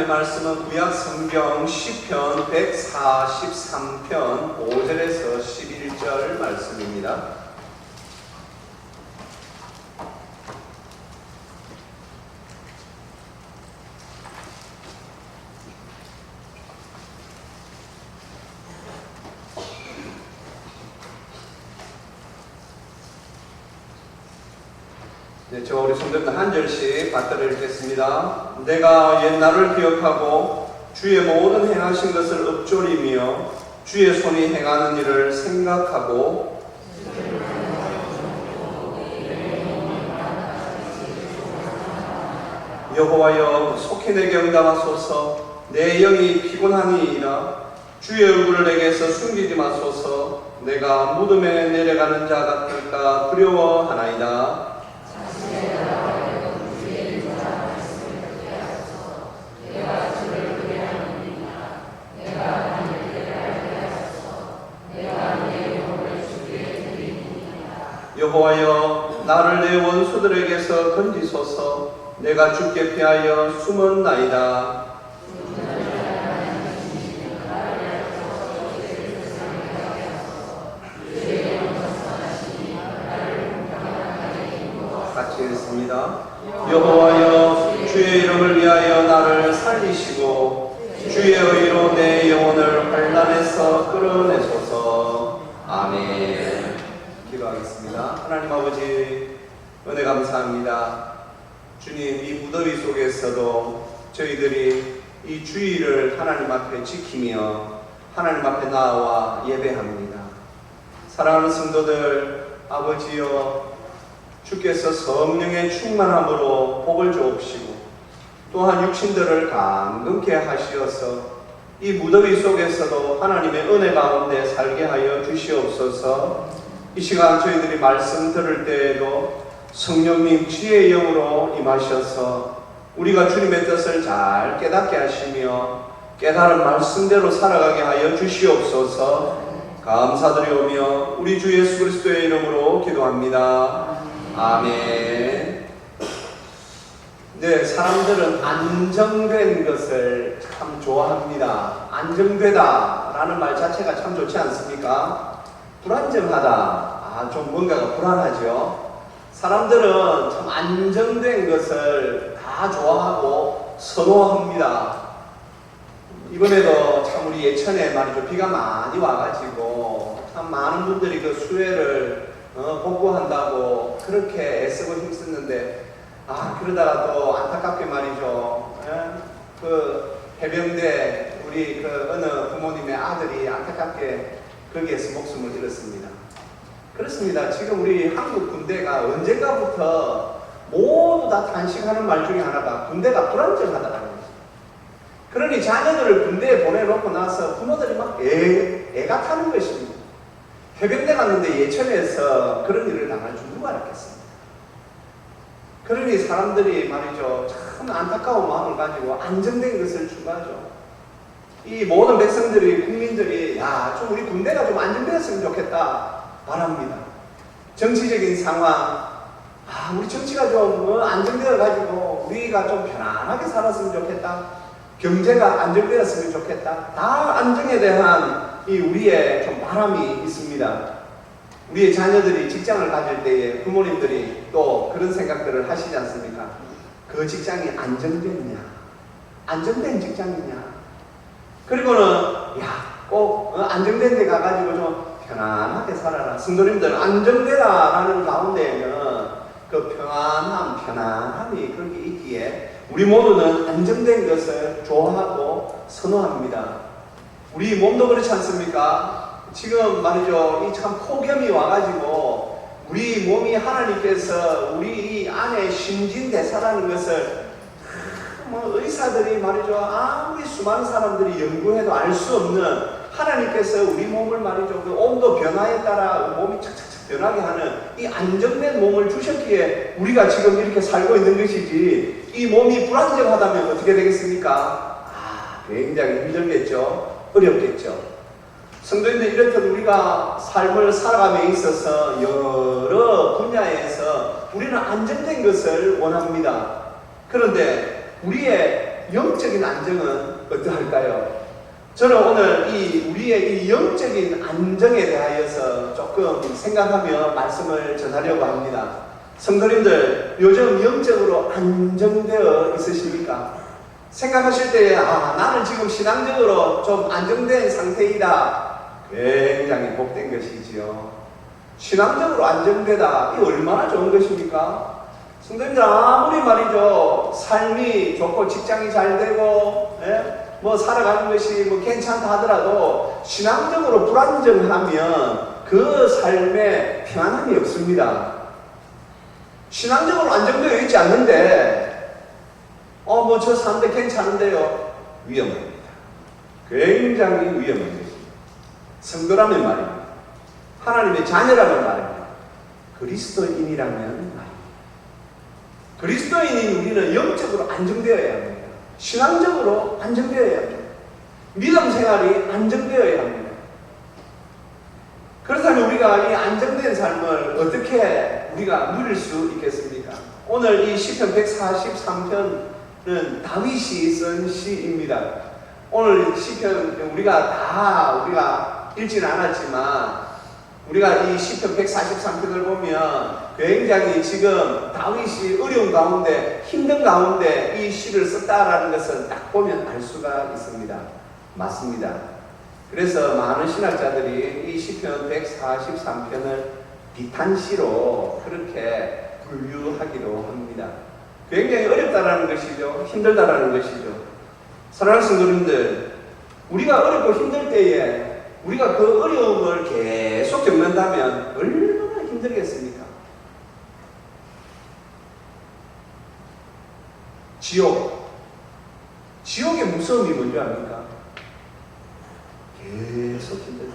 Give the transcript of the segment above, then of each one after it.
말씀은 구약 성경 시편 143편 5절에서 11절 말씀입니다. 네, 저 우리 성도들 한 절씩 받들어 읽겠습니다. 내가 옛날을 기억하고 주의 모든 행하신 것을 읊조리며 주의 손이 행하는 일을 생각하고 여호와여 속히 내게 응답하소서. 내 영이 피곤하니이다. 주의 얼굴을 내게서 숨기지 마소서. 내가 무덤에 내려가는 자 같을까 두려워하나이다. 여호와여 나를 내 원수들에게서 건지소서. 내가 주께 피하여 숨었나이다. 같이 읽습니다. 여호와여 주의 이름을 위하여 나를 살리시고 주의 의로 내 영혼을 환난에서 끌어내소서. 아멘. 기도하겠습니다. 하나님 아버지 은혜 감사합니다. 주님, 이 무더위 속에서도 저희들이 이 주의를 하나님 앞에 지키며 하나님 앞에 나와 예배합니다. 사랑하는 성도들, 아버지여 주께서 성령의 충만함으로 복을 주옵시고 또한 육신들을 강건케 하시어서 이 무더위 속에서도 하나님의 은혜 가운데 살게 하여 주시옵소서. 이 시간 저희들이 말씀 들을 때에도 성령님 지혜의 영으로 임하셔서 우리가 주님의 뜻을 잘 깨닫게 하시며 깨달은 말씀대로 살아가게 하여 주시옵소서. 감사드리오며 우리 주 예수 그리스도의 이름으로 기도합니다. 아멘. 네, 사람들은 안정된 것을 참 좋아합니다. 안정되다 라는 말 자체가 참 좋지 않습니까? 불안정하다, 좀 뭔가가 불안하죠. 사람들은 참 안정된 것을 다 좋아하고 선호합니다. 이번에도 참 우리 예천에 말이죠, 비가 많이 와가지고 참 많은 분들이 그 수해를 복구한다고 그렇게 애쓰고 힘썼는데 그러다가 또 안타깝게 말이죠, 그 해병대 우리 그 어느 부모님의 아들이 안타깝게 거기에서 목숨을 잃었습니다. 그렇습니다. 지금 우리 한국 군대가 언젠가부터 모두 다 단식하는 말 중에 하나가 군대가 불안정하다는 거죠. 그러니 자녀들을 군대에 보내놓고 나서 부모들이 막 애가 타는 것입니다. 해병대 갔는데 예천에서 그런 일을 당할 줄 누가 알았겠습니까? 그러니 사람들이 말이죠, 참 안타까운 마음을 가지고 안정된 것을 추구하죠. 이 모든 백성들이, 국민들이 좀 우리 군대가 좀 안정되었으면 좋겠다 바랍니다. 정치적인 상황, 우리 정치가 좀 안정되어 가지고 우리가 좀 편안하게 살았으면 좋겠다. 경제가 안정되었으면 좋겠다. 다 안정에 대한 이 우리의 좀 바람이 있습니다. 우리의 자녀들이 직장을 가질 때에 부모님들이 또 그런 생각들을 하시지 않습니까? 그 직장이 안정됐냐? 안정된 직장이냐? 그리고는 꼭 안정된 데 가가지고 좀 편안하게 살아라. 성도님들 안정되라라는 가운데에는 그 편안함이 그렇게 있기에 우리 모두는 안정된 것을 좋아하고 선호합니다. 우리 몸도 그렇지 않습니까? 지금 말이죠, 이 참 폭염이 와가지고 우리 몸이 하나님께서 우리 안에 신진대사라는 것을 의사들이 말이죠, 아무리 수많은 사람들이 연구해도 알 수 없는 하나님께서 우리 몸을 말이죠, 그 온도 변화에 따라 몸이 착착착 변하게 하는 이 안정된 몸을 주셨기에 우리가 지금 이렇게 살고 있는 것이지, 이 몸이 불안정하다면 어떻게 되겠습니까? 굉장히 힘들겠죠. 어렵겠죠. 성도님들, 이렇듯 우리가 삶을 살아감에 있어서 여러 분야에서 우리는 안정된 것을 원합니다. 그런데 우리의 영적인 안정은 어떠할까요? 저는 오늘 우리의 이 영적인 안정에 대하여서 조금 생각하며 말씀을 전하려고 합니다. 성도님들, 요즘 영적으로 안정되어 있으십니까? 생각하실 때, 나는 지금 신앙적으로 좀 안정된 상태이다. 굉장히 복된 것이지요. 신앙적으로 안정되다. 이 얼마나 좋은 것입니까? 성도님들, 아무리 말이죠, 삶이 좋고 직장이 잘 되고, 뭐 살아가는 것이 뭐 괜찮다 하더라도 신앙적으로 불안정하면 그 삶에 평안함이 없습니다. 신앙적으로 안정되어 있지 않는데 뭐 저 사는데 괜찮은데요, 위험합니다. 굉장히 위험한 것입니다. 성도라면 말입니다. 하나님의 자녀라면 말입니다. 그리스도인이라면 말입니다. 그리스도인인 우리는 영적으로 안정되어야 합니다. 신앙적으로 안정되어야 합니다. 믿음 생활이 안정되어야 합니다. 그렇다면 우리가 이 안정된 삶을 어떻게 우리가 누릴 수 있겠습니까? 오늘 이 시편 143편은 다윗이 쓴 시입니다. 오늘 시편 우리가 읽지는 않았지만 우리가 이 시편 143편을 보면 굉장히 지금 다윗이 어려운 가운데, 힘든 가운데 이 시를 썼다라는 것을 딱 보면 알 수가 있습니다. 맞습니다. 그래서 많은 신학자들이 이 시편 143편을 비탄시로 그렇게 분류하기도 합니다. 굉장히 어렵다라는 것이죠. 힘들다라는 것이죠. 사랑하는 성도님들, 우리가 어렵고 힘들 때에 우리가 그 어려움을 계속 겪는다면 얼마나 힘들겠습니까? 지옥의 무서움이 뭔지 압니까? 계속 힘들다는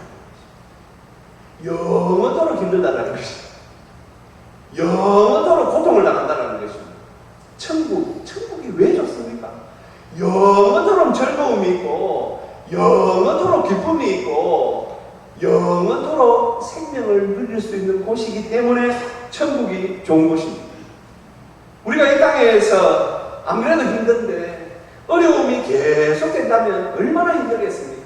것이죠. 영원토록 힘들다는 것이죠. 영원토록 고통을 당한다는 것입니다. 천국이 왜 좋습니까? 영원토록 즐거움이 있고, 영원토록 기쁨이 있고, 영원토록 생명을 누릴 수 있는 곳이기 때문에 천국이 좋은 곳입니다. 우리가 이 땅에서 안 그래도 힘든데 어려움이 계속된다면 얼마나 힘들겠습니까?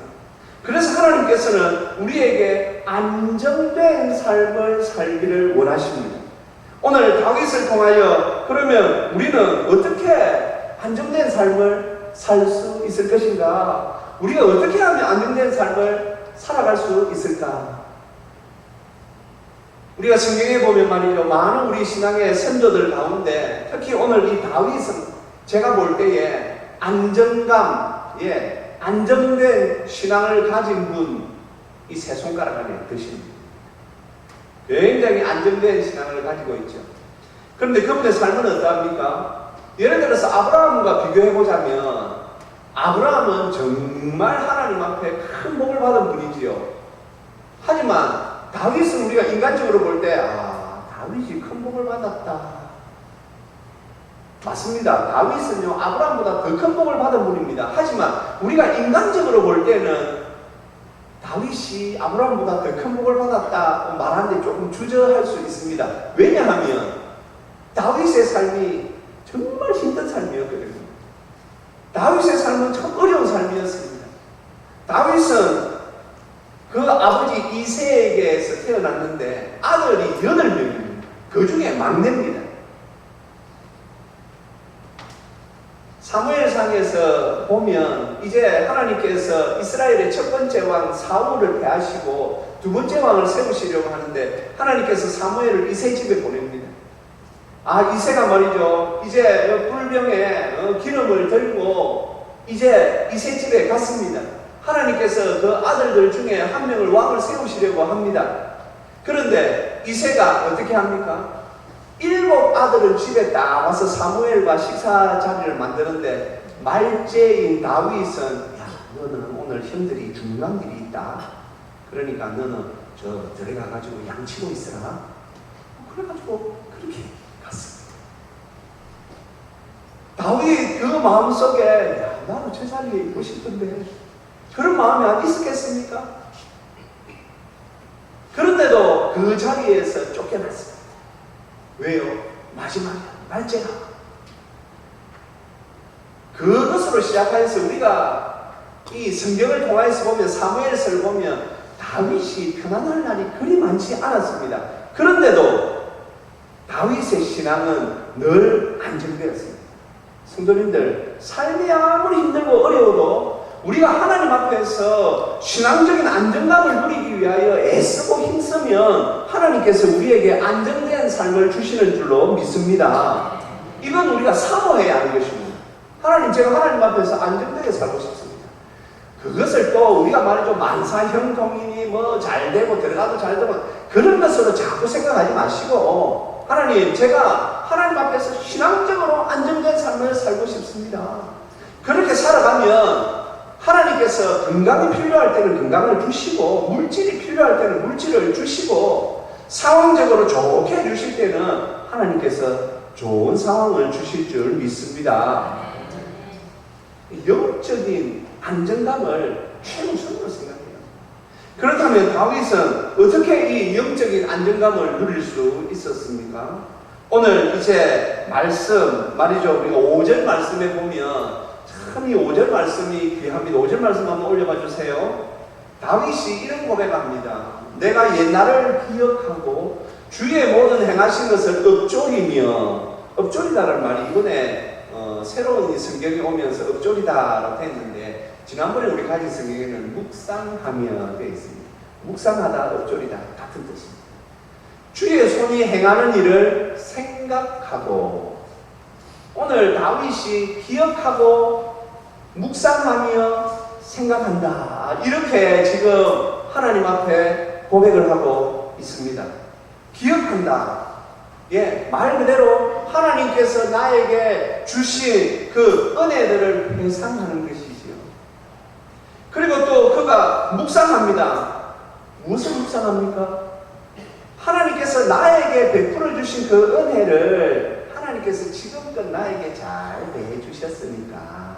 그래서 하나님께서는 우리에게 안정된 삶을 살기를 원하십니다. 오늘 다윗을 통하여 그러면 우리는 어떻게 안정된 삶을 살 수 있을 것인가? 우리가 어떻게 하면 안정된 삶을 살아갈 수 있을까? 우리가 성경에 보면 말이죠, 많은 우리 신앙의 선조들 가운데 특히 오늘 이 다윗은 제가 볼 때에 안정감, 안정된 신앙을 가진 분, 이 세 손가락 안에 드십니다. 굉장히 안정된 신앙을 가지고 있죠. 그런데 그분의 삶은 어떠합니까? 예를 들어서 아브라함과 비교해보자면 아브라함은 정말 하나님 앞에 큰 복을 받은 분이지요. 하지만 다윗은 우리가 인간적으로 볼 때 다윗이 큰 복을 받았다. 맞습니다. 다윗은요 아브라함보다 더 큰 복을 받은 분입니다. 하지만 우리가 인간적으로 볼 때는 다윗이 아브라함보다 더 큰 복을 받았다 말하는데 조금 주저할 수 있습니다. 왜냐하면 다윗의 삶이 정말 힘든 삶이었거든요. 다윗의 삶은 참 어려운 삶이었습니다. 다윗은 그 아버지 이새에게서 태어났는데 아들이 8명입니다. 그 중에 막내입니다. 사무엘상에서 보면 이제 하나님께서 이스라엘의 첫 번째 왕 사울을 패하시고 두 번째 왕을 세우시려고 하는데 하나님께서 사무엘을 이새 집에 보냅니다. 이새가 말이죠, 이제 뿔병에 기름을 들고 이제 이새 집에 갔습니다. 하나님께서 그 아들들 중에 한 명을 왕을 세우시려고 합니다. 그런데 이새가 어떻게 합니까? 7 아들을 집에 딱 와서 사무엘과 식사 자리를 만드는데 말제인 다윗은 너는 오늘 형들이 중요한 일이 있다. 그러니까 너는 저리 가가지고 양치고 있으라. 그래가지고 그렇게 갔습니다. 다윗 그 마음속에 나도 저 자리에 있고 싶은데 그런 마음이 안 있었겠습니까? 그런데도 그 자리에서 쫓겨났습니다. 왜요? 마지막에 말제가 그것으로 시작하여서 우리가 이 성경을 통해서 보면 사무엘서를 보면 다윗이 편안할 날이 그리 많지 않았습니다. 그런데도 다윗의 신앙은 늘 안정되었습니다. 성도님들, 삶이 아무리 힘들고 어려워도 우리가 하나님 앞에서 신앙적인 안정감을 누리기 위하여 애쓰고 힘쓰면 하나님께서 우리에게 안정된 삶을 주시는 줄로 믿습니다. 이건 우리가 사모해야 하는 것입니다. 하나님, 제가 하나님 앞에서 안정되게 살고 싶습니다. 그것을 또 우리가 말이죠, 만사형통이니 뭐 잘되고 들어가도 잘되고 그런 것으로 자꾸 생각하지 마시고, 하나님, 제가 하나님 앞에서 신앙적으로 안정된 삶을 살고 싶습니다. 그렇게 살아가면 하나님께서 건강이 필요할 때는 건강을 주시고, 물질이 필요할 때는 물질을 주시고, 상황적으로 좋게 해주실 때는 하나님께서 좋은 상황을 주실 줄 믿습니다. 영적인 안정감을 최우선으로 생각해요. 그렇다면 다윗은 어떻게 이 영적인 안정감을 누릴 수 있었습니까? 오늘 이제 말씀 말이죠, 우리가 5절 말씀에 보면 참 이 5절 말씀이 귀합니다. 5절 말씀 한번 올려봐 주세요. 다윗이 이런 고백합니다. 내가 옛날을 기억하고 주의 모든 행하신 것을 읊조리며, 읊조리다라는 말이 이번에 새로운 이 성경이 오면서 읊조리다라고 했는데, 지난번에 우리 가진 성경에는 묵상하며 되어 있습니다. 묵상하다, 읊조리다 같은 뜻입니다. 주의 손이 행하는 일을 생각하고, 오늘 다윗이 기억하고 묵상하며 생각한다, 이렇게 지금 하나님 앞에 고백을 하고 있습니다. 기억한다. 예, 말 그대로 하나님께서 나에게 주신 그 은혜들을 회상하는 것이지요. 그리고 또 그가 묵상합니다. 무엇을 묵상합니까? 하나님께서 나에게 베풀어 주신 그 은혜를 하나님께서 지금껏 나에게 잘 대해 주셨으니까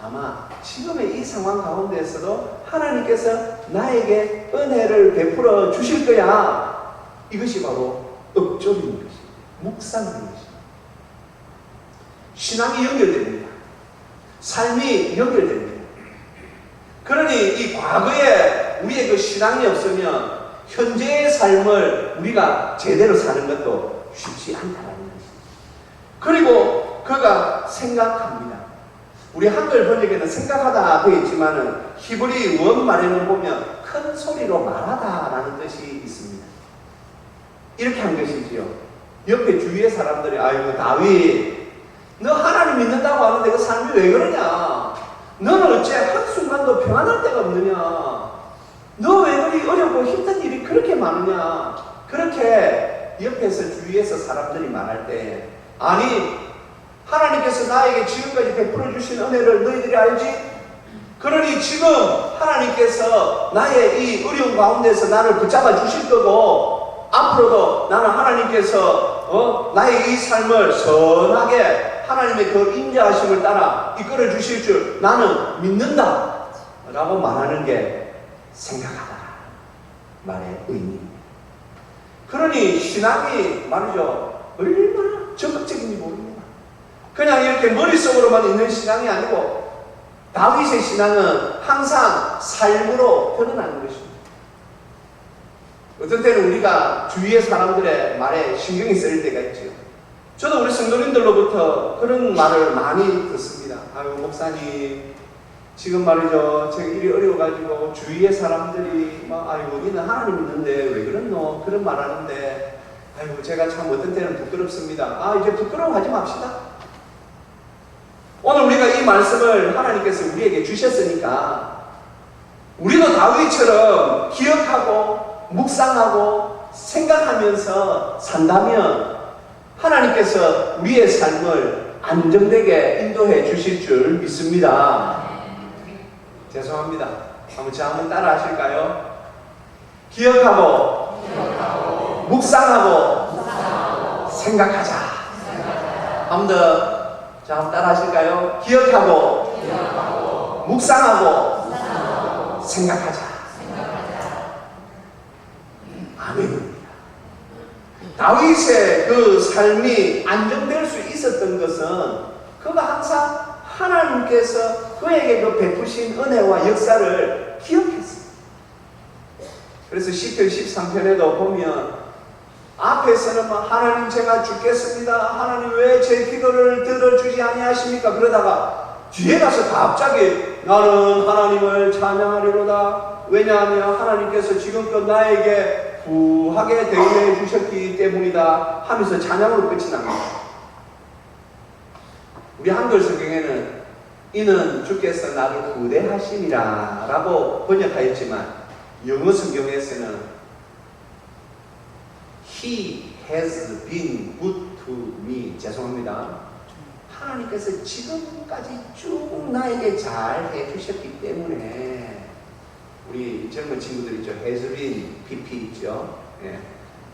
아마 지금의 이 상황 가운데에서도 하나님께서 나에게 은혜를 베풀어 주실 거야. 이것이 바로 읊조리는 것입니다. 묵상하는 것입니다. 신앙이 연결됩니다. 삶이 연결됩니다. 그러니 이 과거에 우리의 그 신앙이 없으면 현재의 삶을 우리가 제대로 사는 것도 쉽지 않다는 것입니다. 그리고 그가 생각합니다. 우리 한글 번역에는 생각하다 되어 있지만은 히브리 원말에는 보면 큰 소리로 말하다라는 뜻이 있습니다. 이렇게 한 것이지요. 옆에 주위의 사람들이, 아이고 다윗, 너 하나님 믿는다고 하는데 그 삶이 왜 그러냐? 너는 어째 한순간도 평안할 데가 없느냐? 너 왜 그리 어렵고 힘든 일이 그렇게 많으냐? 그렇게 옆에서 주위에서 사람들이 말할 때, 아니 하나님께서 나에게 지금까지 베풀어 주신 은혜를 너희들이 알지? 그러니 지금 하나님께서 나의 이 어려운 가운데서 나를 붙잡아 주실 거고, 앞으로도 나는 하나님께서 나의 이 삶을 선하게 하나님의 그 인자하심을 따라 이끌어 주실 줄 나는 믿는다 라고 말하는 게 생각하다 말의 의미입니다. 그러니 신앙이 말이죠, 얼마나 적극적인지 모릅니다. 그냥 이렇게 머릿속으로만 있는 신앙이 아니고 다윗의 신앙은 항상 삶으로 드러나는 것입니다. 어떤 때는 우리가 주위의 사람들의 말에 신경이 쓰일 때가 있죠. 저도 우리 성도님들로부터 그런 말을 많이 듣습니다. 아유 목사님, 지금 말이죠, 제가 일이 어려워가지고 주위의 사람들이 막 아이고 니는 하나님 믿는데 왜 그렇노? 그런 말 하는데 아이고 제가 참 어떤 때는 부끄럽습니다. 아 이제 부끄러워하지 맙시다. 오늘 우리가 이 말씀을 하나님께서 우리에게 주셨으니까 우리도 다윗처럼 기억하고 묵상하고 생각하면서 산다면 하나님께서 우리의 삶을 안정되게 인도해 주실 줄 믿습니다. 죄송합니다. 한번 따라 하실까요? 기억하고 묵상하고 생각하자. 한번 더. 자, 한번 따라 하실까요? 기억하고 묵상하고 생각하자. 아멘입니다. 다윗의 그 삶이 안정될 수 있었던 것은 그가 항상 하나님께서 그에게 그 베푸신 은혜와 역사를 기억했습니다. 그래서 시편 13편에도 보면 앞에서는 막 하나님 제가 죽겠습니다. 하나님 왜 제 기도를 들어주지 아니하십니까? 그러다가 뒤에 가서 갑자기 나는 하나님을 찬양하리로다. 왜냐하면 하나님께서 지금껏 나에게 부하게 대우해 주셨기 때문이다 하면서 찬양으로 끝이 납니다. 우리 한글 성경에는 이는 주께서 나를 구대하심이라 라고 번역하였지만 영어 성경에서는 He has been good to me. 죄송합니다. 하나님께서 지금까지 쭉 나에게 잘 해주셨기 때문에 우리 젊은 친구들 있죠. has been, BP 있죠. 예.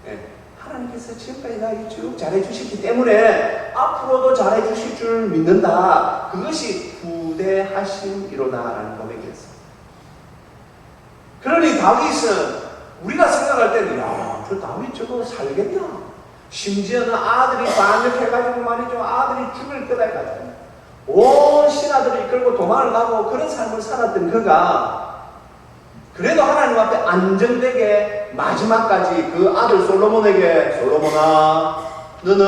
예. 하나님께서 지금까지 나에게 쭉 잘해주셨기 때문에 앞으로도 잘해주실 줄 믿는다. 그것이 구대하심이로다라는 고백이었어요. 그러니 다윗은 우리가 생각할 때는 야, 저 다윗 저거 살겠나? 심지어는 아들이 반역해가지고 말이죠. 아들이 죽을 거다 해가지고 온 신하들을 이끌고 도망을 가고 그런 삶을 살았던 그가 그래도 하나님 앞에 안정되게 마지막까지 그 아들 솔로몬에게 솔로몬아 너는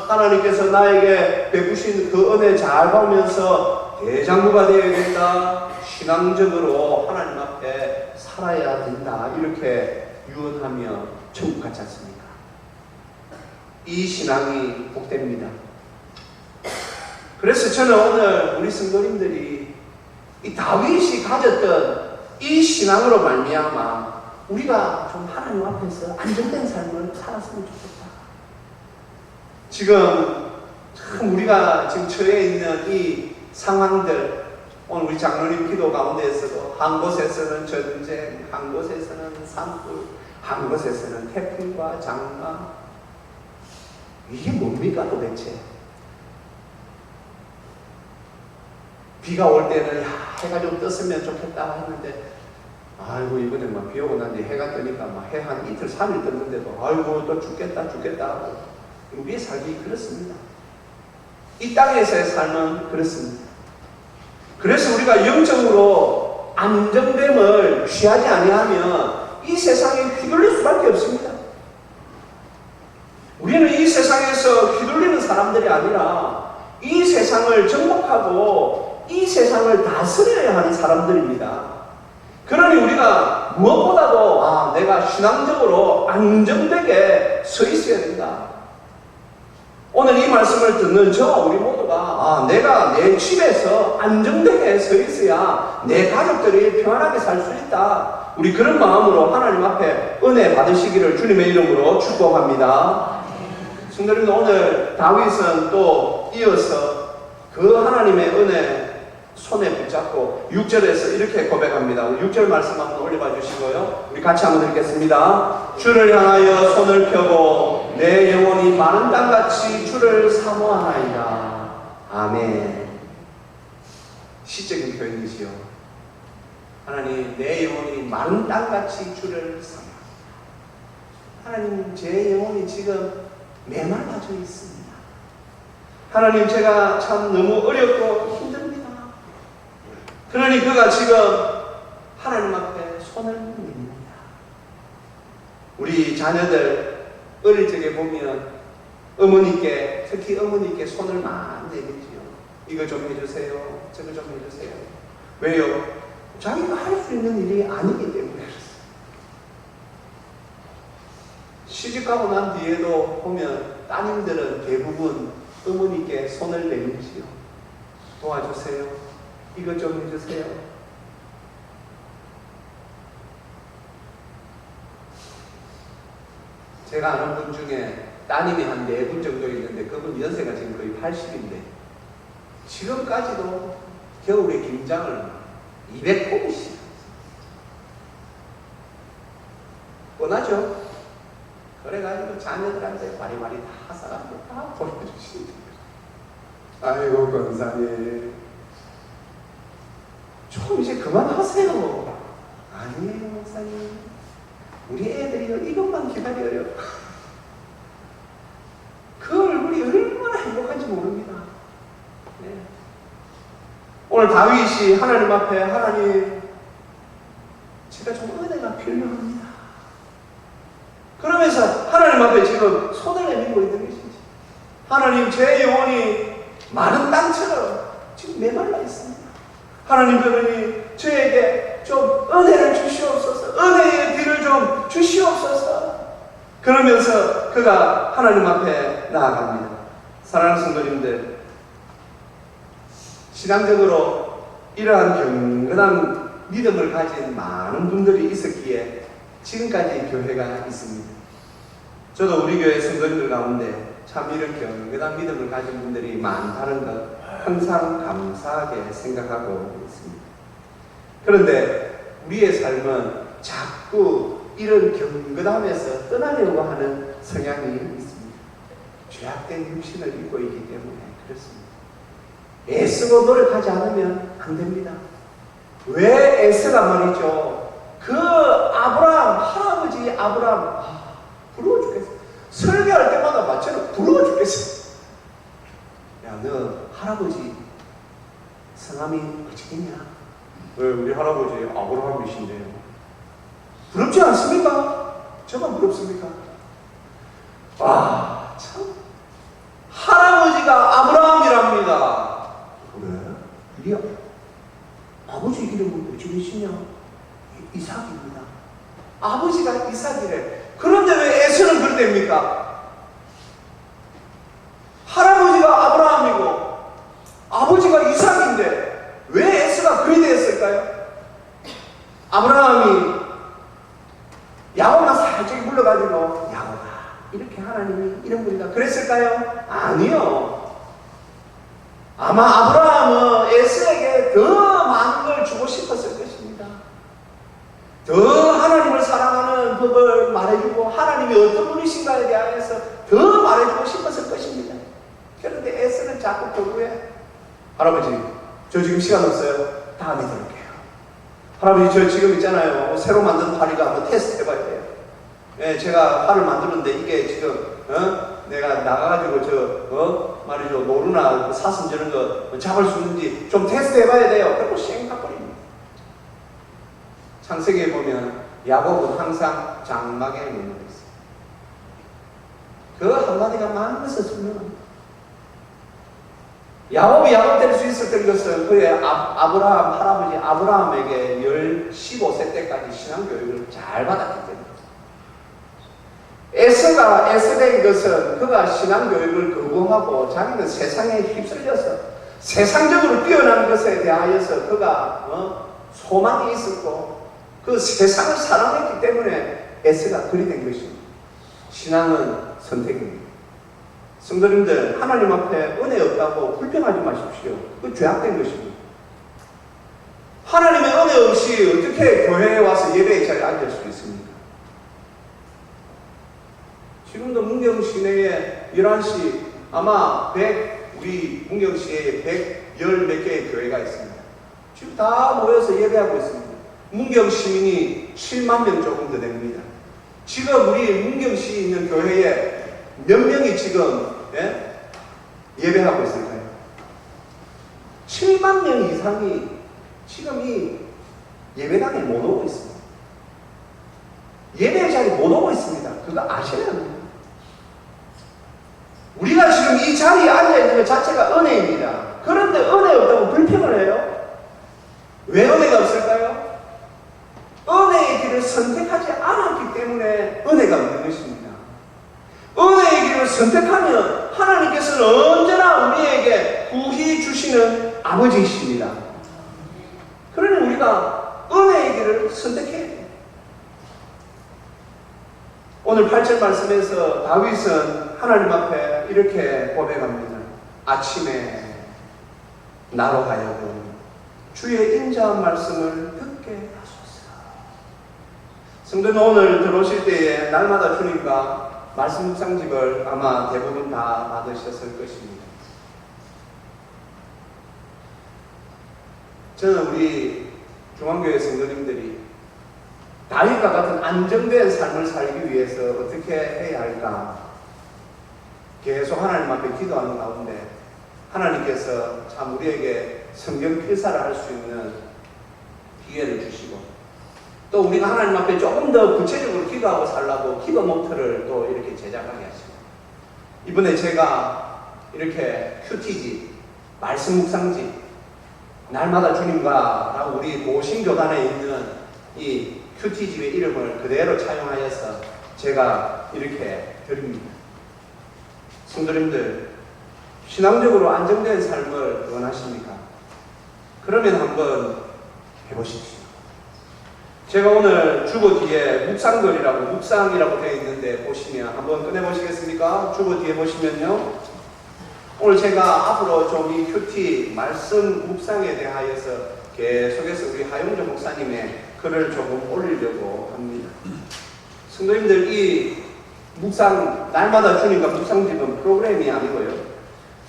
하나님께서 나에게 베푸신 그 은혜 잘 보면서 대장부가 되어야겠다. 신앙적으로 하나님 앞에 살아야 된다. 이렇게 유언하며 천국 갔지 않습니까? 이 신앙이 복됩니다. 그래서 저는 오늘 우리 성도님들이 이 다윗이 가졌던 이 신앙으로 말미암아 우리가 좀 하나님 앞에서 안정된 삶을 살았으면 좋겠다. 지금 참 우리가 지금 처해 있는 이 상황들 오늘 우리 장로님 기도 가운데에서도 한 곳에서는 전쟁, 한 곳에서는 산불, 한 곳에서는 태풍과 장마. 이게 뭡니까 도대체? 비가 올 때는 야, 해가 좀 떴으면 좋겠다 했는데 아이고 이번에 막 비 오고 난 뒤에 해가 뜨니까 막 해 한 이틀 3일 떴는데도 아이고 또 죽겠다 하고 우리의 삶이 그렇습니다. 이 땅에서의 삶은 그렇습니다. 그래서 우리가 영적으로 안정됨을 취하지 아니하면 이 세상에 휘둘릴 수밖에 없습니다. 우리는 이 세상에서 휘둘리는 사람들이 아니라 이 세상을 정복하고 이 세상을 다스려야 하는 사람들입니다. 그러니 우리가 무엇보다도 내가 신앙적으로 안정되게 서 있어야 된다. 오늘 이 말씀을 듣는 우리 모두가 내가 내 집에서 안정되게 서 있어야 내 가족들이 평안하게 살 수 있다. 우리 그런 마음으로 하나님 앞에 은혜 받으시기를 주님의 이름으로 축복합니다. 성도님들 오늘 다윗은 또 이어서 그 하나님의 은혜 손에 붙잡고 6절에서 이렇게 고백합니다. 6절 말씀 한번 올려봐 주시고요. 우리 같이 한번 읽겠습니다. 주를 향하여 손을 펴고 내 영혼이 마른 땅같이 주를 사모하나이다. 아멘. 시적인 표현이지요. 하나님 내 영혼이 마른 땅같이 주를 사모하나이다. 하나님 제 영혼이 지금 메말라져 있습니다. 하나님 제가 참 너무 어렵고 힘듭니다. 그러니 그가 지금 하나님 앞에 손을 듭니다. 우리 자녀들 어릴 적에 보면 어머니께 특히 어머니께 손을 많이 내밀지요. 이거 좀 해주세요. 저거 좀 해주세요. 왜요? 자기가 할 수 있는 일이 아니기 때문에 시집가고 난 뒤에도 보면 따님들은 대부분 어머니께 손을 내밀지요. 도와주세요. 이것 좀 해주세요. 제가 아는 분 중에 따님이 한 4분 정도 있는데 그분 연세가 지금 거의 80인데 지금까지도 겨울에 김장을 200포기씩 뻔하죠? 그래가지고 자녀들한테 바리바리 다 사가지고 다 보내주시는 거예요. 아이고 권사님 좀 이제 그만하세요. 아니에요 목사님. 우리 애들이요 이것만 기다려요. 그 얼굴이 얼마나 행복한지 모릅니다. 네. 오늘 다윗이 하나님 앞에 하나님 제가 좀 은혜가 필요합니다. 그러면서 하나님 앞에 지금 손을 내밀고 있는 것이지. 하나님 제 영혼이 마른 땅처럼 지금 메말라 있습니다. 하나님 그러니 저에게 좀 은혜를 주시옵소서. 은혜의 비를 좀 주시옵소서. 그러면서 그가 하나님 앞에 나아갑니다. 사랑하는 성도님들, 신앙적으로 이러한 경건한 믿음을 가진 많은 분들이 있었기에 지금까지 교회가 있습니다. 저도 우리 교회 성도님들 가운데 참 이런 경건한 믿음을 가진 분들이 많다는 것 항상 감사하게 생각하고 있습니다. 그런데 우리의 삶은 자꾸 이런 경건함에서 떠나려고 하는 성향이 있습니다. 죄악된 육신을 입고 있기 때문에 그렇습니다. 애쓰고 노력하지 않으면 안 됩니다. 왜 애쓰가 말이죠? 그 아브라함, 할아버지 아브라함, 부러워 죽겠어. 설교할 때마다 마찬가지로 부러워 죽겠어. 야, 너 할아버지 성함이 어찌겠냐? 왜 우리 할아버지 아브라함이신데요? 부럽지 않습니까? 저만 부럽습니까? 와, 참. 할아버지가 아브라함이랍니다. 그래? 이리야. 아버지 이름은 어찌 되시냐? 이삭입니다. 아버지가 이삭이래. 그런데 왜 에서는 그렇답니까? 할아버지가 아브라함이고 아버지가 이삭인데 왜 에서가 그리 되었을까요? 아브라함이 야곱만 살짝 불러가지고 야곱아 이렇게 하나님이 이런 분이다 그랬을까요? 아니요. 아마 아브라함은 에서에게 더 많은 걸 주고 싶었을 것입니다. 더 하나님을 사랑하는 법을 말해주고 하나님이 어떤 분이신가에 대해서 더 말해주고 싶었을 것입니다. 그런데 에서는 자꾸 결국에 할아버지 저 지금 시간 없어요. 다음에 들을게요. 할아버지 저 지금 있잖아요. 새로 만든 파리가 한번 테스트 해봐야 돼요. 예, 제가 팔을 만드는데 이게 지금 내가 나가가지고 말이죠 노루나 사슴 저런 거 잡을 수 있는지 좀 테스트 해봐야 돼요. 그리고 쌩까버립니다. 창세기에 보면 야곱은 항상 장막에 머물러 있어요. 그 한마디가 많은 것을 설명합니다. 야곱이 야곱 될 수 있었던 것은 그의 아브라함 할아버지 아브라함에게 15세 때까지 신앙교육을 잘 받았기 때문에 에서가 에서된 것은 그가 신앙교육을 거부하고 자기는 세상에 휩쓸려서 세상적으로 뛰어난 것에 대하여서 그가 소망이 있었고 그 세상을 사랑했기 때문에 에서가 그리 된 것입니다. 신앙은 선택입니다. 성도님들 하나님 앞에 은혜 없다고 불평하지 마십시오. 그 죄악된 것입니다. 하나님의 은혜 없이 어떻게 교회에 와서 예배의 자리에 앉을 수 있습니까? 지금도 문경 시내에 11시 아마 우리 문경 시내에 110 몇 개의 교회가 있습니다. 지금 다 모여서 예배하고 있습니다. 문경 시민이 7만 명 조금 더 됩니다. 지금 우리 문경시에 있는 교회에 몇 명이 지금 예배하고 있을까요? 7만 명 이상이 지금 이 예배당에 못 오고 있습니다. 예배 자리에 못 오고 있습니다. 그거 아셔야 합니다. 우리가 지금 이 자리에 앉아있는 것 자체가 은혜입니다. 그런데 은혜 없다고 불평을 해요? 왜 은혜가 없을까요? 은혜의 길을 선택하지 않았기 때문에 은혜가 없는 것입니다. 은혜의 길을 선택하면 하나님께서는 언제나 우리에게 후히 주시는 아버지이십니다. 그러니 우리가 은혜의 길을 선택해야 돼요. 오늘 8절 말씀에서 다윗은 하나님 앞에 이렇게 고백합니다. 아침에 나로 하여금 주의 인자한 말씀을 듣게 하소서. 성도는 오늘 들어오실 때에 날마다 주님과 말씀 묵상집을 아마 대부분 다 받으셨을 것입니다. 저는 우리 중앙교회 성도님들이 다윗과 같은 안정된 삶을 살기 위해서 어떻게 해야 할까 계속 하나님 앞에 기도하는 가운데 하나님께서 참 우리에게 성경 필사를 할 수 있는 기회를 주시고, 또 우리가 하나님 앞에 조금 더 구체적으로 기도하고 살라고 기도 노트를 또 이렇게 제작하게 하시고, 이번에 제가 이렇게 큐티지, 말씀 묵상지, 날마다 주님과라고 우리 보신교단에 있는 이 큐티집의 이름을 그대로 차용하여서 제가 이렇게 드립니다. 성도님들, 신앙적으로 안정된 삶을 원하십니까? 그러면 한번 해보십시오. 제가 오늘 주보 뒤에 묵상이라고 되어 있는데 보시면 한번 꺼내보시겠습니까? 주보 뒤에 보시면요, 오늘 제가 앞으로 좀 이 큐티 말씀 묵상에 대하여서 계속해서 우리 하용조 목사님의 글을 조금 올리려고 합니다. 성도님들, 이 묵상, 날마다 주니까 묵상집은 프로그램이 아니고요,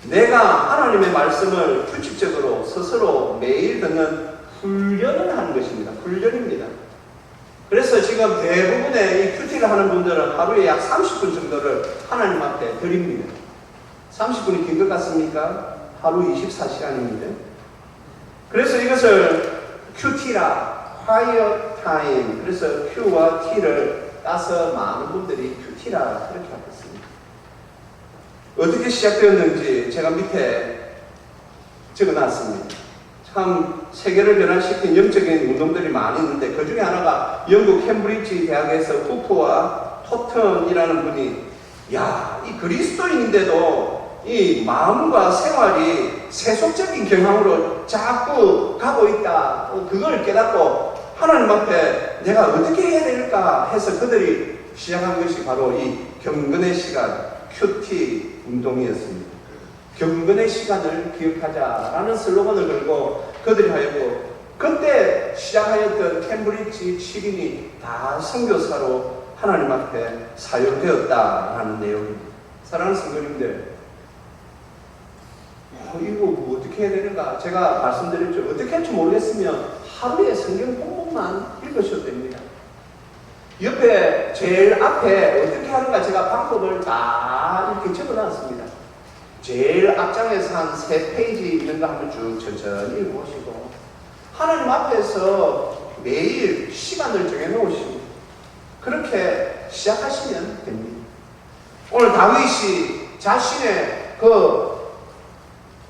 내가 하나님의 말씀을 규칙적으로 스스로 매일 듣는 훈련을 하는 것입니다. 훈련입니다. 그래서 지금 대부분의 이 큐티를 하는 분들은 하루에 약 30분 정도를 하나님 앞에 드립니다. 30분이 긴 것 같습니까? 하루 24시간입니다. 그래서 이것을 큐티라, quiet time, 그래서 Q와 T를 따서 많은 분들이 큐티라 그렇게 하고 있습니다. 어떻게 시작되었는지 제가 밑에 적어놨습니다. 참 세계를 변화시킨 영적인 운동들이 많이 있는데, 그 중에 하나가 영국 캠브리지 대학에서 후프와 토턴이라는 분이, 이 그리스도인인데도 이 마음과 생활이 세속적인 경향으로 자꾸 가고 있다, 그걸 깨닫고 하나님 앞에 내가 어떻게 해야 될까 해서 그들이 시작한 것이 바로 이 경건의 시간, 큐티 운동이었습니다. 경건의 시간을 기억하자라는 슬로건을 걸고 그들이 하였고, 그때 시작하였던 캠브리지 7인이 다 선교사로 하나님 앞에 사용되었다라는 내용입니다. 사랑하는 성도님들, 이거 뭐 어떻게 해야 되는가? 제가 말씀드렸죠. 어떻게 할지 모르겠으면 하루에 성경 본문만 읽으셔도 됩니다. 옆에 제일 앞에 어떻게 하는가 제가 방법을 다 이렇게 적어놨습니다. 제일 앞장에서 한 3페이지 있는 거 한번 쭉 천천히 읽어보시고, 하나님 앞에서 매일 시간을 정해놓으시고 그렇게 시작하시면 됩니다. 오늘 다윗이 자신의 그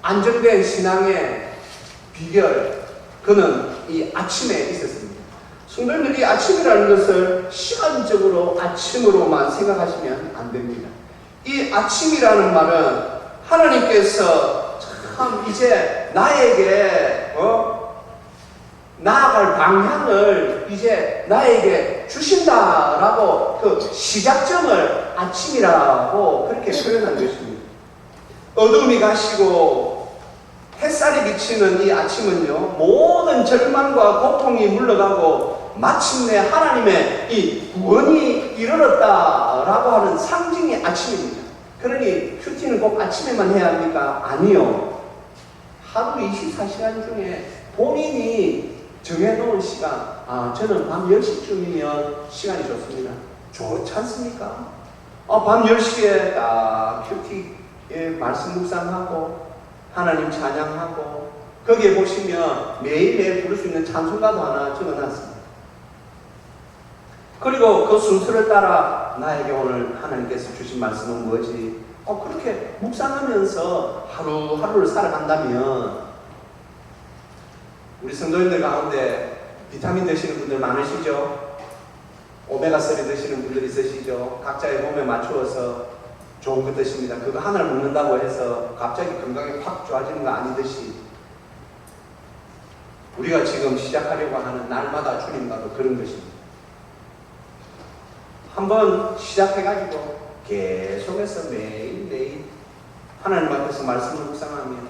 안정된 신앙의 비결, 그는 이 아침에 있었습니다. 성도님들이 아침이라는 것을 시간적으로 아침으로만 생각하시면 안 됩니다. 이 아침이라는 말은 하나님께서 참 이제 나에게 나아갈 방향을 이제 나에게 주신다라고 그 시작점을 아침이라고 그렇게 표현한 것입니다. 어둠이 가시고 햇살이 비치는 이 아침은요, 모든 절망과 고통이 물러가고 마침내 하나님의 이 구원이 이르렀다라고 하는 상징의 아침입니다. 그러니 큐티는 꼭 아침에만 해야 합니까? 아니요. 하루 24시간 중에 본인이 정해놓은 시간, 저는 밤 10시쯤이면 시간이 좋습니다. 좋지 않습니까? 밤 10시에 딱 큐티에 말씀 묵상하고 하나님 찬양하고, 거기에 보시면 매일매일 부를 수 있는 찬송가도 하나 적어놨습니다. 그리고 그 순서를 따라 나에게 오늘 하나님께서 주신 말씀은 뭐지? 그렇게 묵상하면서 하루하루를 살아간다면, 우리 성도님들 가운데 비타민 드시는 분들 많으시죠? 오메가3 드시는 분들 있으시죠? 각자의 몸에 맞추어서 좋은 것 드십니다. 그거 하나를 먹는다고 해서 갑자기 건강이 확 좋아지는 거 아니듯이, 우리가 지금 시작하려고 하는 날마다 주님과도 그런 것입니다. 한번 시작해가지고 계속해서 매일매일 하나님 앞에서 말씀을 묵상하면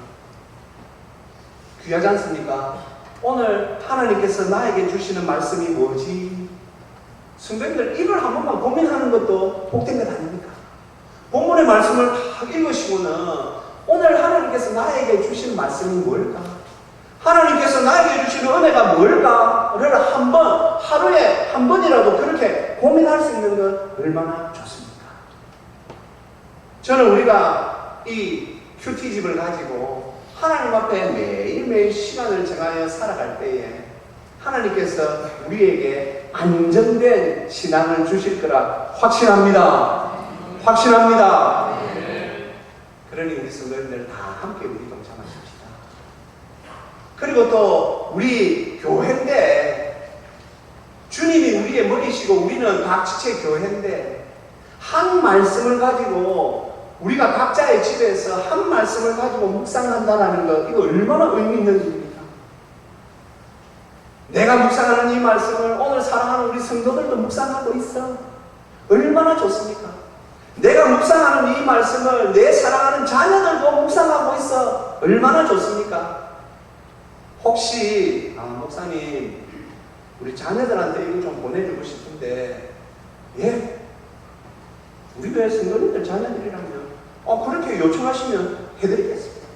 귀하지 않습니까? 오늘 하나님께서 나에게 주시는 말씀이 뭐지? 성도님들, 이걸 한 번만 고민하는 것도 복된 것 아닙니까? 본문의 말씀을 다 읽으시고는 오늘 하나님께서 나에게 주신 말씀이 뭘까? 하나님께서 나에게 주시는 은혜가 뭘까를 한번, 하루에 한 번이라도 그렇게 고민할 수 있는 건 얼마나 좋습니까? 저는 우리가 이 큐티집을 가지고 하나님 앞에 매일매일 시간을 정하여 살아갈 때에 하나님께서 우리에게 안정된 신앙을 주실 거라 확신합니다. 확신합니다. 그러니 우리 성도님들 다 함께 우리 동참하십시다. 그리고 또 우리 교회인데 주님이 우리의 머리시고 우리는 각 지체 교회인데 한 말씀을 가지고 우리가 각자의 집에서 한 말씀을 가지고 묵상한다는 것, 이거 얼마나 의미 있는 일입니까? 내가 묵상하는 이 말씀을 오늘 사랑하는 우리 성도들도 묵상하고 있어. 얼마나 좋습니까? 내가 묵상하는 이 말씀을 내 사랑하는 자녀들도 묵상하고 있어. 얼마나 좋습니까? 혹시 목사님 우리 자녀들한테 이거 좀 보내주고 싶은데, 예? 우리 교회 성도님들 자녀들이라면 그렇게 요청하시면 해드리겠습니다.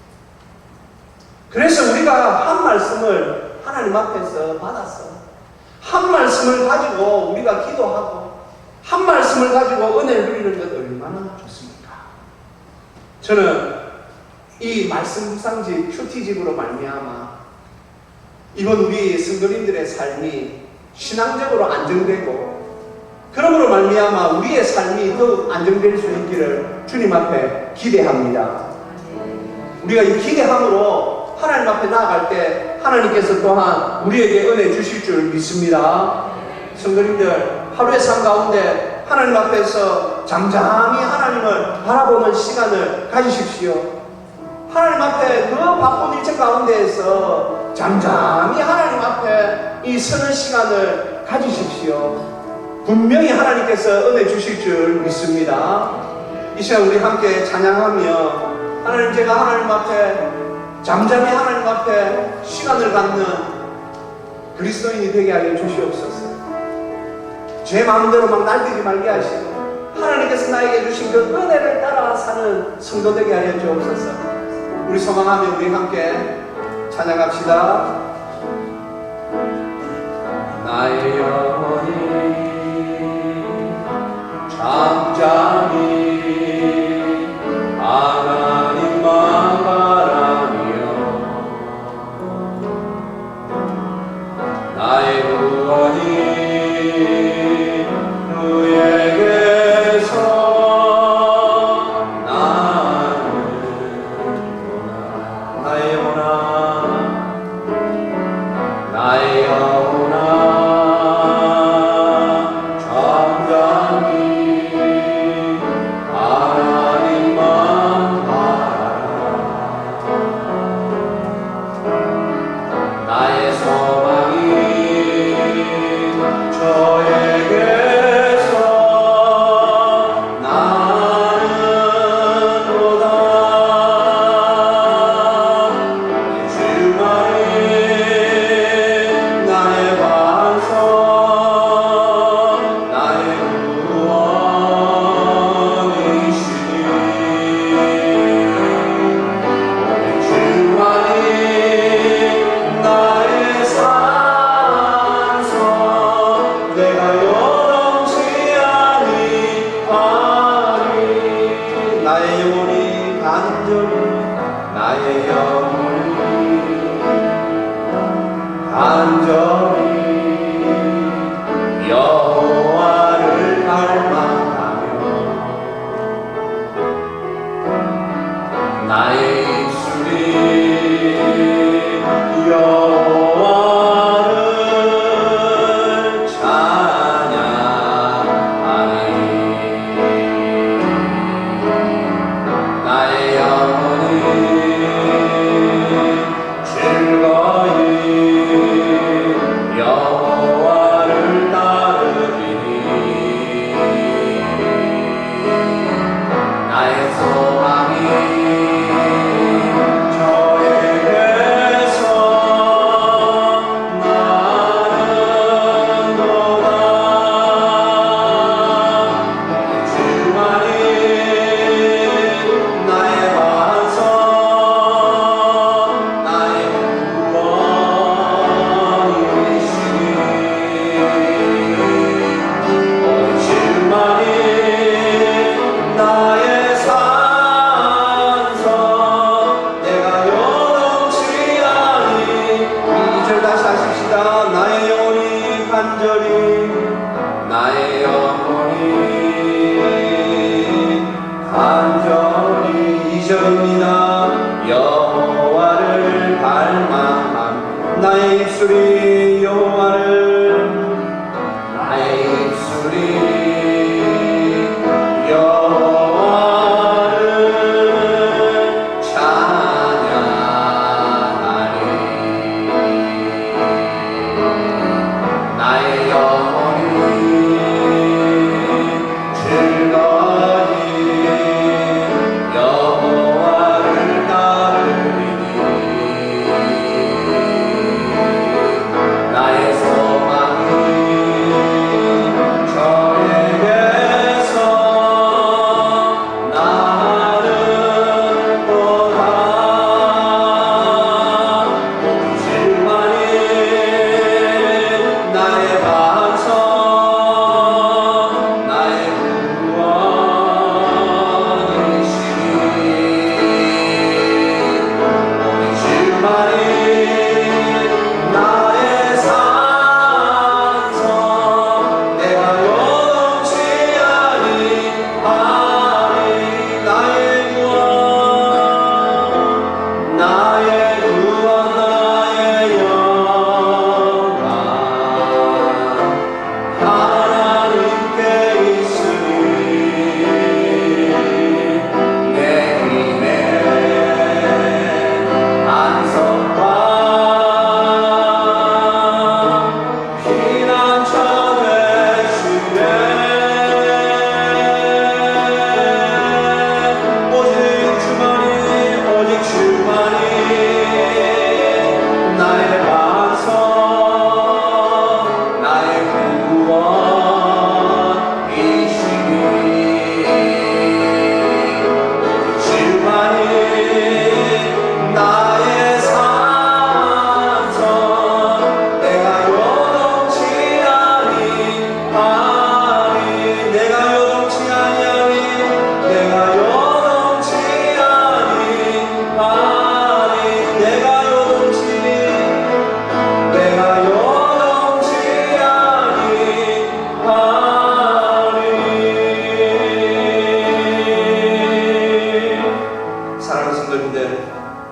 그래서 우리가 한 말씀을 하나님 앞에서 받았어. 한 말씀을 가지고 우리가 기도하고 한 말씀을 가지고 은혜를 누리는 것 얼마나 좋습니까? 저는 이 말씀 묵상집 큐티집으로 말미암아 이번 우리 성도님들의 삶이 신앙적으로 안정되고 그러므로 말미암아 우리의 삶이 더욱 안정될 수 있기를 주님 앞에 기대합니다. 우리가 이 기대함으로 하나님 앞에 나아갈 때 하나님께서 또한 우리에게 은혜 주실 줄 믿습니다. 성도님들, 하루의 삶 가운데 하나님 앞에서 잠잠히 하나님을 바라보는 시간을 가지십시오. 하나님 앞에 그 바쁜 일정 가운데에서 잠잠히 하나님 앞에 이 서는 시간을 가지십시오. 분명히 하나님께서 은혜 주실 줄 믿습니다. 이 시간 우리 함께 찬양하며 하나님, 제가 하나님 앞에 잠잠히 하나님 앞에 시간을 갖는 그리스도인이 되게 하여 주시옵소서. 제 마음대로 막 날뛰지 말게 하시고 하나님께서 나에게 주신 그 은혜를 따라 사는 성도 되게 하여 주옵소서. 우리 소망하며 우리 함께 찬양합시다. 나의 영혼이 잠잠히 하나님만 바라며 나의 구원이 그에게서 나는구나. 나의 영혼아, 나의 영혼아 나의 간절히 나의 영혼이 간절히 2절입니다. 여호와를 갈망함 나의 입술이 나의 입술이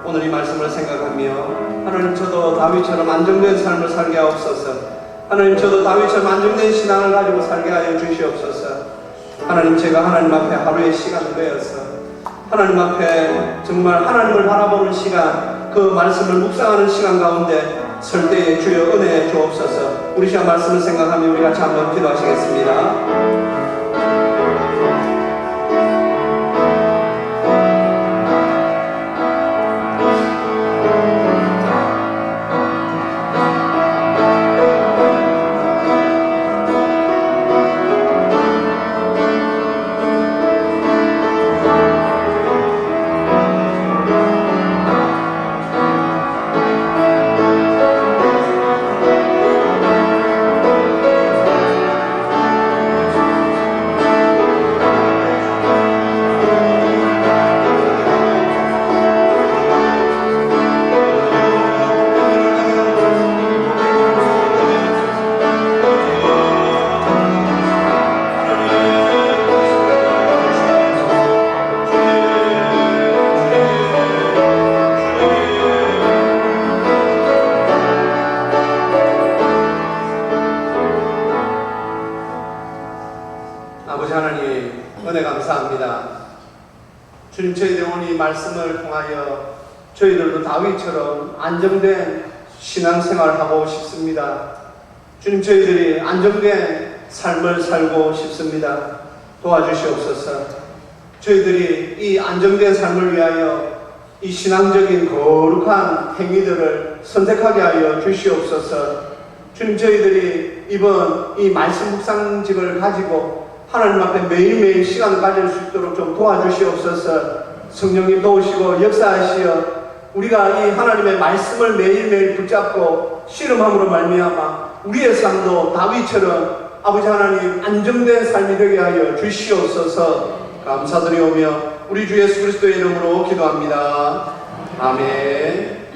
오늘 이 말씀을 생각하며 하나님 저도 다윗처럼 안정된 삶을 살게 하옵소서. 하나님 저도 다윗처럼 안정된 신앙을 가지고 살게 하여 주시옵소서. 하나님 제가 하나님 앞에 하루의 시간을 내어서 하나님 앞에 정말 하나님을 바라보는 시간, 그 말씀을 묵상하는 시간 가운데 설 때에 주여 은혜해 주옵소서. 우리 시간 말씀을 생각하며 우리 같이 한번 기도하시겠습니다. 아버지 하나님 은혜 감사합니다. 주님 저희들 오늘 이 말씀을 통하여 저희들도 다윗처럼 안정된 신앙생활을 하고 싶습니다. 주님 저희들이 안정된 삶을 살고 싶습니다. 도와주시옵소서. 저희들이 이 안정된 삶을 위하여 이 신앙적인 거룩한 행위들을 선택하게 하여 주시옵소서. 주님 저희들이 이번 이 말씀 묵상집을 가지고 하나님 앞에 매일매일 시간을 가질 수 있도록 좀 도와주시옵소서. 성령님 도우시고 역사하시어 우리가 이 하나님의 말씀을 매일매일 붙잡고 씨름함으로 말미암아 우리의 삶도 다윗처럼 아버지 하나님 안정된 삶이 되게 하여 주시옵소서. 감사드리오며 우리 주 예수 그리스도의 이름으로 기도합니다. 아멘.